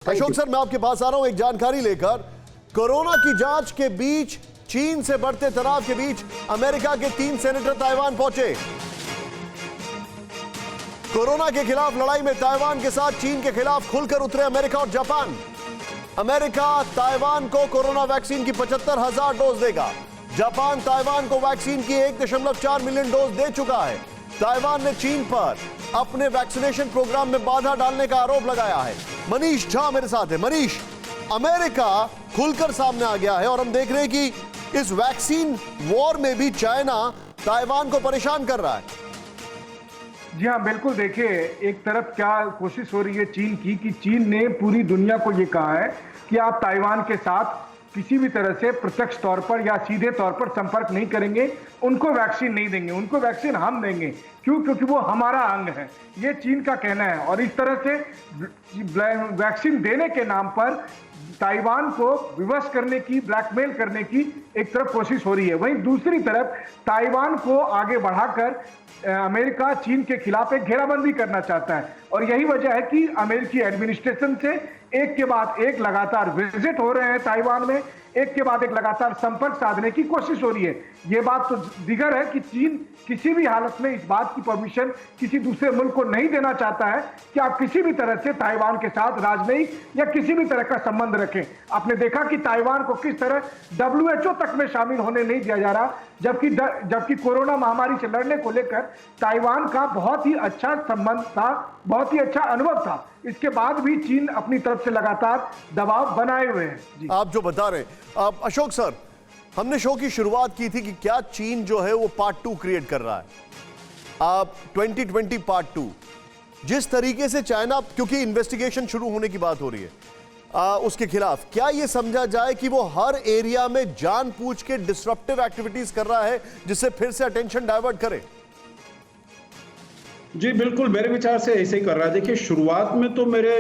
Ashok sir, मैं आपके पास आ रहा हूं एक जानकारी लेकर। कोरोना की जांच के बीच चीन से बढ़ते तनाव के बीच अमेरिका के 3 सेनेटर ताइवान पहुंचे। कोरोना के खिलाफ लड़ाई में ताइवान के साथ चीन के खिलाफ खुलकर उतरे अमेरिका और जापान। अमेरिका ताइवान को कोरोना वैक्सीन की 75,000 डोज देगा। जापान ताइवान को वैक्सीन की 1.4 मिलियन डोज दे चुका है। ताइवान ने चीन पर अपने वैक्सीनेशन प्रोग्राम में बाधा डालने का आरोप लगाया है। मनीष झा मेरे साथ है। मनीष, अमेरिका खुलकर सामने आ गया है और हम देख रहे हैं कि इस वैक्सीन वॉर में भी चाइना ताइवान को परेशान कर रहा है। जी हाँ, बिल्कुल। देखिए, एक तरफ क्या कोशिश हो रही है चीन की कि चीन ने पूरी दुनिया को ये कहा है कि आप ताइवान के साथ किसी भी तरह से प्रत्यक्ष तौर पर या सीधे तौर पर संपर्क नहीं करेंगे, उनको वैक्सीन नहीं देंगे, उनको वैक्सीन हम देंगे। क्यों? क्योंकि वो हमारा अंग है, ये चीन का कहना है। और इस तरह से वैक्सीन देने के नाम पर ताइवान को विवश करने की, ब्लैकमेल करने की एक तरफ कोशिश हो रही है। वहीं दूसरी तरफ ताइवान को आगे बढ़ाकर अमेरिका चीन के खिलाफ एक घेराबंदी करना चाहता है। और यही वजह है कि अमेरिकी एडमिनिस्ट्रेशन से एक के बाद एक लगातार विजिट हो रहे हैं ताइवान में, एक के बाद एक लगातार संपर्क साधने की कोशिश हो रही है। यह बात तो दिगर है कि चीन किसी भी हालत में इस बात की परमिशन किसी दूसरे मुल्क को नहीं देना चाहता है कि आप किसी भी तरह से ताइवान के साथ राजनयिक या किसी भी तरह का संबंध रखें। आपने देखा कि ताइवान को किस तरह WHO तक में शामिल होने नहीं दिया जा रहा, जबकि कोरोना महामारी से लड़ने को लेकर ताइवान का बहुत ही अच्छा संबंध था, बहुत ही अच्छा अनुभव था। इसके बाद भी चीन अपनी तरफ से लगातार दबाव बनाए हुए हैं। जी। आप जो बता रहे हैं अशोक सर, हमने शो की शुरुआत की थी कि क्या चीन जो है वो पार्ट 2 क्रिएट कर रहा है। 2020 पार्ट 2 जिस तरीके से चाइना, क्योंकि इन्वेस्टिगेशन शुरू होने की बात हो रही है उसके खिलाफ, क्या यह समझा जाए कि वो हर एरिया में जानबूझ के डिसरप्टिव एक्टिविटीज कर रहा है जिससे फिर से अटेंशन डाइवर्ट करे? जी बिल्कुल, मेरे विचार से ऐसे ही कर रहा है। देखिए, शुरुआत में तो मेरे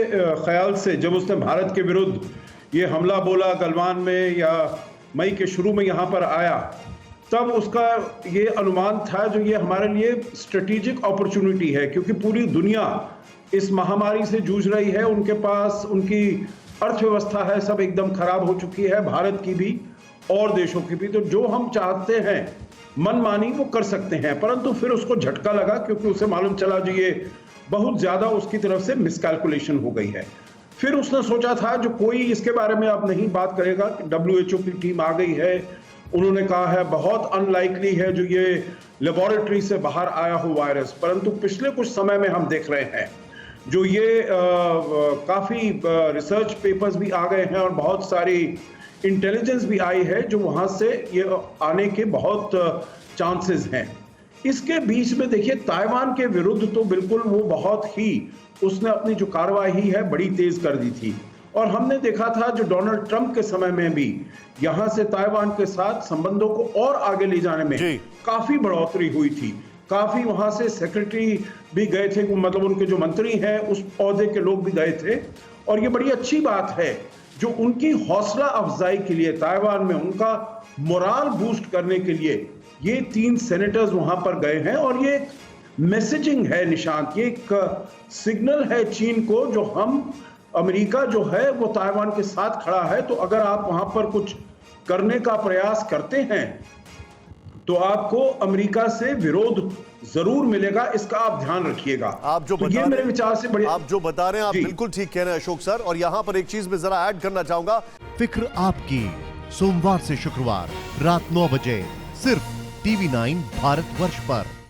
ख्याल से जब उसने भारत के विरुद्ध ये हमला बोला गलवान में, या मई के शुरू में यहाँ पर आया, तब उसका ये अनुमान था जो ये हमारे लिए स्ट्रेटेजिक अपॉर्चुनिटी है, क्योंकि पूरी दुनिया इस महामारी से जूझ रही है। उनके पास उनकी अर्थव्यवस्था है सब एकदम खराब हो चुकी है, भारत की भी और देशों की भी। तो जो हम चाहते हैं मनमानी वो कर सकते हैं, परंतु फिर उसको झटका लगा क्योंकि उसे मालूम चला जो ये बहुत ज्यादा उसकी तरफ से मिसकैलकुलेशन हो गई है। फिर उसने सोचा था जो कोई इसके बारे में अब नहीं बात करेगा कि WHO की टीम आ गई है, उन्होंने कहा है बहुत अनलाइकली है जो ये लेबोरेटरी से बाहर आया हो वायरस। परंतु पिछले कुछ समय में हम देख रहे हैं जो ये काफी रिसर्च पेपर्स भी आ गए हैं और बहुत सारी इंटेलिजेंस भी आई है जो वहां से ये आने के बहुत चांसेस हैं। इसके बीच में देखिए, ताइवान के विरुद्ध तो बिल्कुल वो बहुत ही उसने अपनी जो कार्रवाई है बड़ी तेज कर दी थी। और हमने देखा था जो डोनाल्ड ट्रंप के समय में भी यहां से ताइवान के साथ संबंधों को और आगे ले जाने में काफी बढ़ोतरी हुई थी। काफी वहां से सेक्रेटरी भी गए थे, मतलब उनके जो मंत्री हैं उस पौधे के लोग भी गए थे। और ये बड़ी अच्छी बात है जो उनकी हौसला अफजाई के लिए, ताइवान में उनका मोराल बूस्ट करने के लिए ये 3 सेनेटर्स वहां पर गए हैं। और ये एक मैसेजिंग है, निशांत, ये एक सिग्नल है चीन को जो हम, अमेरिका जो है वो ताइवान के साथ खड़ा है। तो अगर आप वहां पर कुछ करने का प्रयास करते हैं तो आपको अमेरिका से विरोध जरूर मिलेगा, इसका आप ध्यान रखिएगा। आप जो तो ये मेरे विचार से बड़ी, आप जो बता रहे हैं आप बिल्कुल ठीक कह रहे हैं अशोक सर। और यहां पर एक चीज में जरा ऐड करना चाहूंगा। फिक्र आपकी, सोमवार से शुक्रवार रात 9 बजे सिर्फ TV9 भारतवर्ष पर।